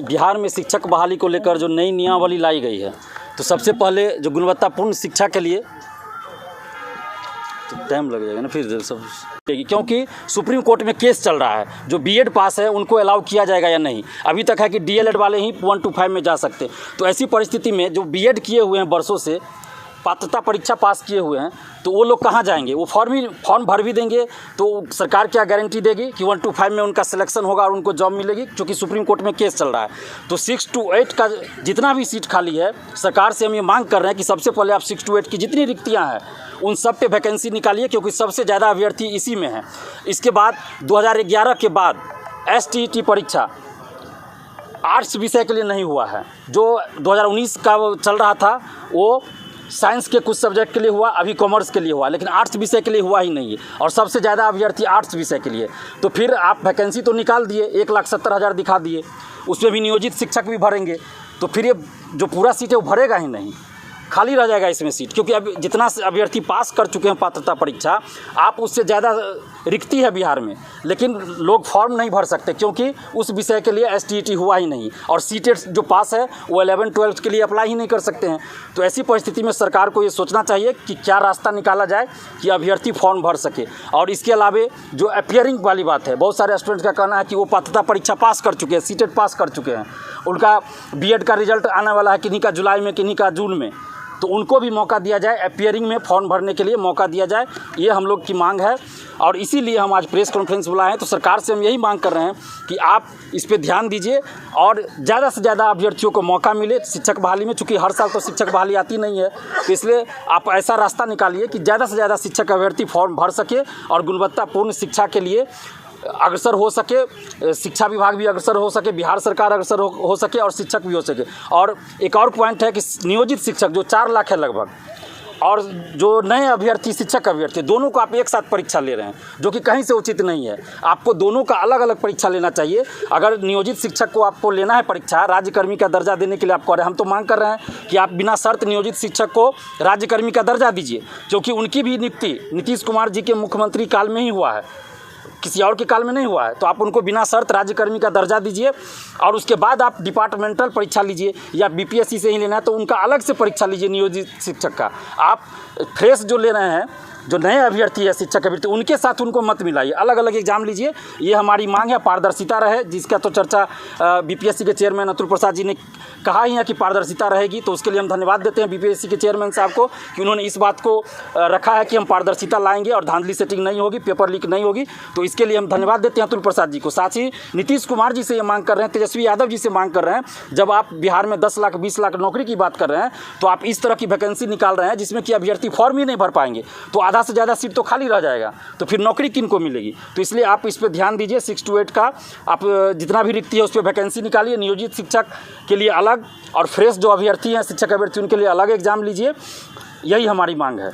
बिहार में शिक्षक बहाली को लेकर जो नई नियमावली लाई गई है, तो सबसे पहले जो गुणवत्तापूर्ण शिक्षा के लिए तो टाइम लग जाएगा ना फिर सब, क्योंकि सुप्रीम कोर्ट में केस चल रहा है। जो बीएड पास है उनको अलाउ किया जाएगा या नहीं। अभी तक है कि डीएलएड वाले ही 1 to 5 में जा सकते। तो ऐसी परिस्थिति में जो बीएड किए हुए हैं, वर्षों से पात्रता परीक्षा पास किए हुए हैं, तो वो लोग कहाँ जाएंगे? वो फॉर्म भर भी देंगे तो सरकार क्या गारंटी देगी कि 1 to 5 में उनका सिलेक्शन होगा और उनको जॉब मिलेगी? क्योंकि सुप्रीम कोर्ट में केस चल रहा है। तो 6 to 8 का जितना भी सीट खाली है, सरकार से हम ये मांग कर रहे हैं कि सबसे पहले आप 6 to 8 की जितनी रिक्तियाँ हैं उन सब पे वैकेंसी निकालिए, क्योंकि सबसे ज़्यादा अभ्यर्थी इसी में है। इसके बाद 2011 के बाद STET परीक्षा आर्ट्स विषय के लिए नहीं हुआ है। जो 2019 का चल रहा था वो साइंस के कुछ सब्जेक्ट के लिए हुआ, अभी कॉमर्स के लिए हुआ, लेकिन आर्ट्स विषय के लिए हुआ ही नहीं है। और सबसे ज़्यादा अभ्यर्थी आर्ट्स विषय के लिए। तो फिर आप वैकेंसी तो निकाल दिए, 1,70,000 दिखा दिए, उसमें भी नियोजित शिक्षक भी भरेंगे, तो फिर ये जो पूरा सीट है वो भरेगा ही नहीं, खाली रह जाएगा इसमें सीट। क्योंकि अब जितना अभ्यर्थी पास कर चुके हैं पात्रता परीक्षा, आप उससे ज़्यादा रिक्ति है बिहार में, लेकिन लोग फॉर्म नहीं भर सकते क्योंकि उस विषय के लिए STET हुआ ही नहीं। और सीटेट जो पास है वो 11-12 के लिए अप्लाई ही नहीं कर सकते हैं। तो ऐसी परिस्थिति में सरकार को ये सोचना चाहिए कि क्या रास्ता निकाला जाए कि अभ्यर्थी फॉर्म भर सके। और इसके अलावा जो अपियरिंग वाली बात है, बहुत सारे स्टूडेंट्स का कहना है कि वो पात्रता परीक्षा पास कर चुके हैं, सीटेट पास कर चुके हैं, उनका बीएड का रिजल्ट आने वाला है, किन्हीं का जुलाई में, किन्हीं का जून में, तो उनको भी मौका दिया जाए, अपियरिंग में फॉर्म भरने के लिए मौका दिया जाए। ये हम लोग की मांग है और इसीलिए हम आज प्रेस कॉन्फ्रेंस बुलाए हैं। तो सरकार से हम यही मांग कर रहे हैं कि आप इस पे ध्यान दीजिए और ज़्यादा से ज़्यादा अभ्यर्थियों को मौका मिले शिक्षक बहाली में। चूँकि हर साल तो शिक्षक बहाली आती नहीं है, तो इसलिए आप ऐसा रास्ता निकालिए कि ज़्यादा से ज़्यादा शिक्षक अभ्यर्थी फॉर्म भर सके और गुणवत्तापूर्ण शिक्षा के लिए अग्रसर हो सके, शिक्षा विभाग भी अग्रसर हो सके, बिहार सरकार अग्रसर हो सके और शिक्षक भी हो सके। और एक और पॉइंट है कि नियोजित शिक्षक जो 4 लाख है लगभग, और जो नए अभ्यर्थी शिक्षक अभ्यर्थी, दोनों को आप एक साथ परीक्षा ले रहे हैं, जो कि कहीं से उचित नहीं है। आपको दोनों का अलग अलग परीक्षा लेना चाहिए। अगर नियोजित शिक्षक को आपको लेना है परीक्षा, राज्यकर्मी का दर्जा देने के लिए आप कह रहे हैं, हम तो मांग कर रहे हैं कि आप बिना शर्त नियोजित शिक्षक को राज्यकर्मी का दर्जा दीजिए, क्योंकि उनकी भी नियुक्ति नीतीश कुमार जी के मुख्यमंत्री काल में ही हुआ है, किसी और के काल में नहीं हुआ है। तो आप उनको बिना शर्त राज्यकर्मी का दर्जा दीजिए और उसके बाद आप डिपार्टमेंटल परीक्षा लीजिए, या BPSC से ही लेना है तो उनका अलग से परीक्षा लीजिए नियोजित शिक्षक का। आप फ्रेश जो ले रहे हैं, जो नए अभ्यर्थी है शिक्षक अभ्यर्थी, उनके साथ उनको मत मिलाइए, अलग अलग एग्जाम लीजिए। ये हमारी मांग है, पारदर्शिता रहे, जिसका तो चर्चा BPSC के चेयरमैन अतुल प्रसाद जी ने कहा ही है कि पारदर्शिता रहेगी। तो उसके लिए हम धन्यवाद देते हैं BPSC के चेयरमैन साहब को कि उन्होंने इस बात को रखा है कि हम पारदर्शिता लाएंगे और धांधली सेटिंग नहीं होगी, पेपर लीक नहीं होगी। तो इसके लिए हम धन्यवाद देते हैं अतुल प्रसाद जी को। साथ ही नीतीश कुमार जी से ये मांग कर रहे हैं, तेजस्वी यादव जी से मांग कर रहे हैं, जब आप बिहार में 10 लाख 20 लाख नौकरी की बात कर रहे हैं, तो आप इस तरह की वैकेंसी निकाल रहे हैं जिसमें कि अभ्यर्थी फॉर्म ही नहीं भर पाएंगे, तो आधा से ज़्यादा सीट तो खाली रह जाएगा, तो फिर नौकरी किन को मिलेगी? तो इसलिए आप इस पर ध्यान दीजिए। 6 to 8 का आप जितना भी रिक्ति है उस पर वैकेंसी निकालिए, नियोजित शिक्षक के लिए अलग और फ्रेश जो अभ्यर्थी हैं शिक्षक अभ्यर्थी उनके लिए अलग एग्जाम लीजिए। यही हमारी मांग है।